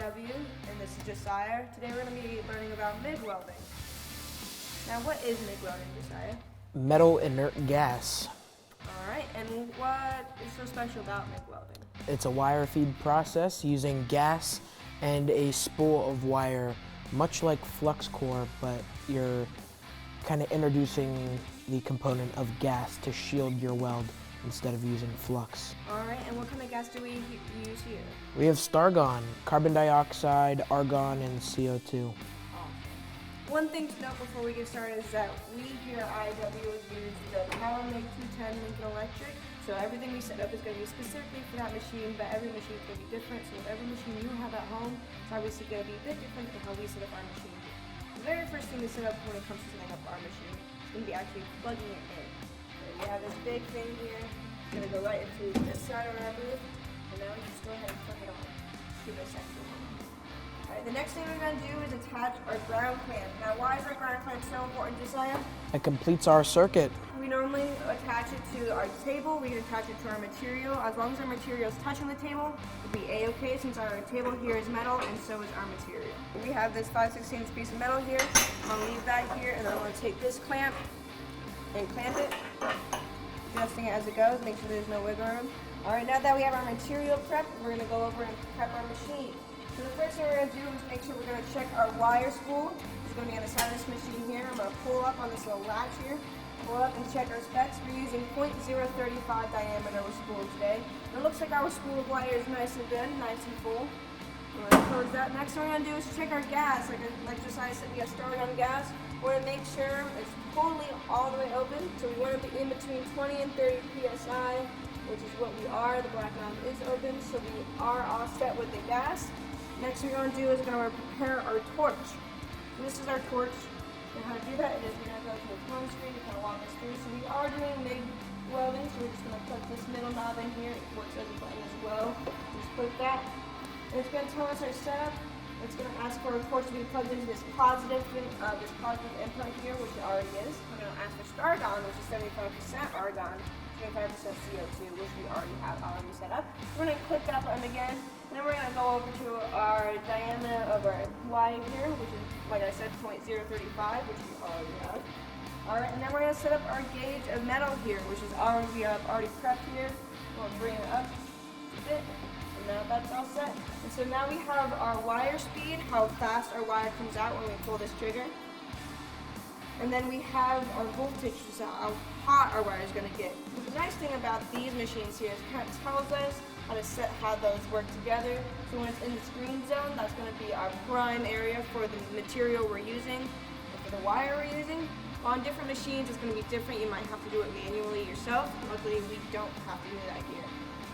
IAW, and this is Josiah. Today we're going to be learning about MIG welding. Now, what is MIG welding, Josiah? Metal inert gas. Alright, and what is so special about MIG welding? It's a wire feed process using gas and a spool of wire, much like flux core, but you're kind of introducing the component of gas to shield your weld instead of using flux. Alright, and what kind of gas do we use here? We have Stargon, carbon dioxide, argon, and CO2. One thing to note before we get started is that we here at IAW use the Power MIG 210 Lincoln Electric. So everything we set up is going to be specifically for that machine, but every machine is going to be different. So every machine you have at home is obviously going to be a bit different than how we set up our machine. The very first thing to set up when it comes to setting up our machine is going to be actually plugging it in. So we have this big thing here. It's going to go right into this side of our booth. And now we just go ahead and plug it on. Give it a second. Alright, the next thing we're going to do is attach our ground clamp. Now, why is our ground clamp so important, Josiah? It completes our circuit. We normally attach it to our table. We can attach it to our material. As long as our material is touching the table, it'll be a-okay since our table here is metal and so is our material. We have this 5/16 piece of metal here. I'll leave that here and then I'm going to take this clamp and clamp it, adjusting it as it goes, make sure there's no wiggle room. Alright, now that we have our material prepped, we're going to go over and prep our machine. So the first thing we're going to do is make sure we're going to check our wire spool. It's going to be on the side of this machine here. I'm going to pull up on this little latch here. Pull up and check our specs. We're using .035 diameter with spool today. It looks like our spool of wire is nice and good, nice and full. We're going to close that. Next thing we're going to do is check our gas. Like Josiah said, we got Stargon gas. We're going to make sure it's totally all the way open. So we want to be in between 20 and 30 psi, which is what we are. The black knob is open, so we are all set with the gas. Next thing we're going to do is we're going to prepare our torch. So this is our torch. And how to do that is we're going to go to the phone screen to kind of walk us through. So we are doing MIG welding, so we're just going to put this middle knob in here. It works as a button as well. Just put that. And it's going to tell us our setup. It's going to ask for our torch to be plugged into this positive input here, which it already is. We're going to ask for Stargon, which is 75% argon, 25% CO2, which we already have set up. We're going to click that button again. And then we're going to go over to our diameter of our Y here, which is, like I said, .035, which we already have. Alright, and then we're going to set up our gauge of metal here, which is already prepped here. We'll bring it up a bit, and now that's all set. And so now we have our wire speed, how fast our wire comes out when we pull this trigger. And then we have our voltage, so how hot our wire is going to get. The nice thing about these machines here is it kind of tells us how those work together. So when it's in the screen zone, that's going to be our prime area for the material we're using, and for the wire we're using. On different machines, it's going to be different. You might have to do it manually yourself. Luckily, we don't have to do that here.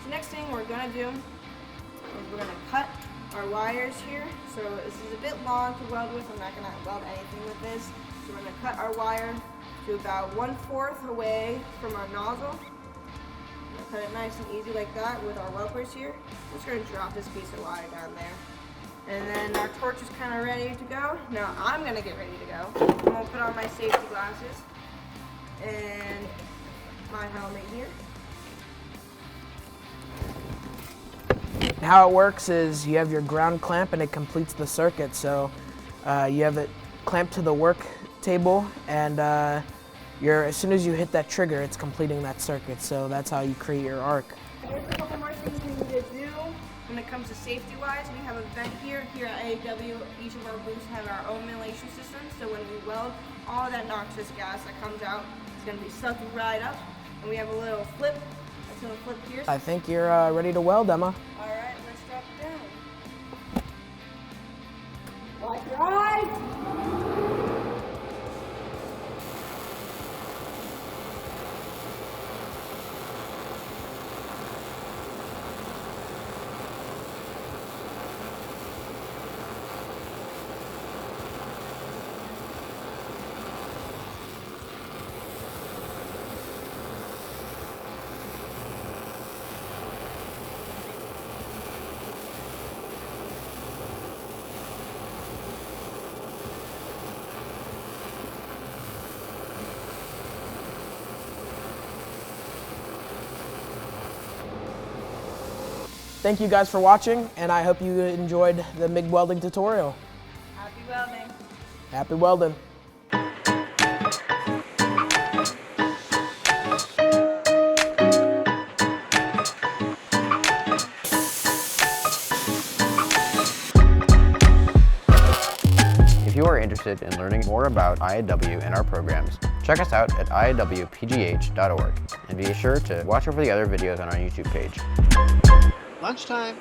So next thing we're going to do is we're going to cut our wires here. So this is a bit long to weld with. I'm not going to weld anything with this. So we're going to cut our wire to about 1/4 away from our nozzle. Cut it nice and easy like that with our welpers here. I'm just going to drop this piece of wire down there. And then our torch is kind of ready to go. Now I'm going to get ready to go. I'm going to put on my safety glasses and my helmet here. How it works is you have your ground clamp and it completes the circuit. So you have it clamped to the work table and as soon as you hit that trigger, it's completing that circuit. So that's how you create your arc. There's a couple more things we need to do when it comes to safety-wise. We have a vent here. Here at IAW, each of our booths have our own ventilation system. So when we weld, all that noxious gas that comes out is going to be sucked right up. And we have a little flip. That's going to flip here. I think you're ready to weld, Emma. All right, let's drop it down. Watch your eyes. thank you guys for watching, and I hope you enjoyed the MIG welding tutorial. Happy welding. Happy welding. If you are interested in learning more about IAW and our programs, check us out at iawpgh.org and be sure to watch over the other videos on our YouTube page. Lunchtime.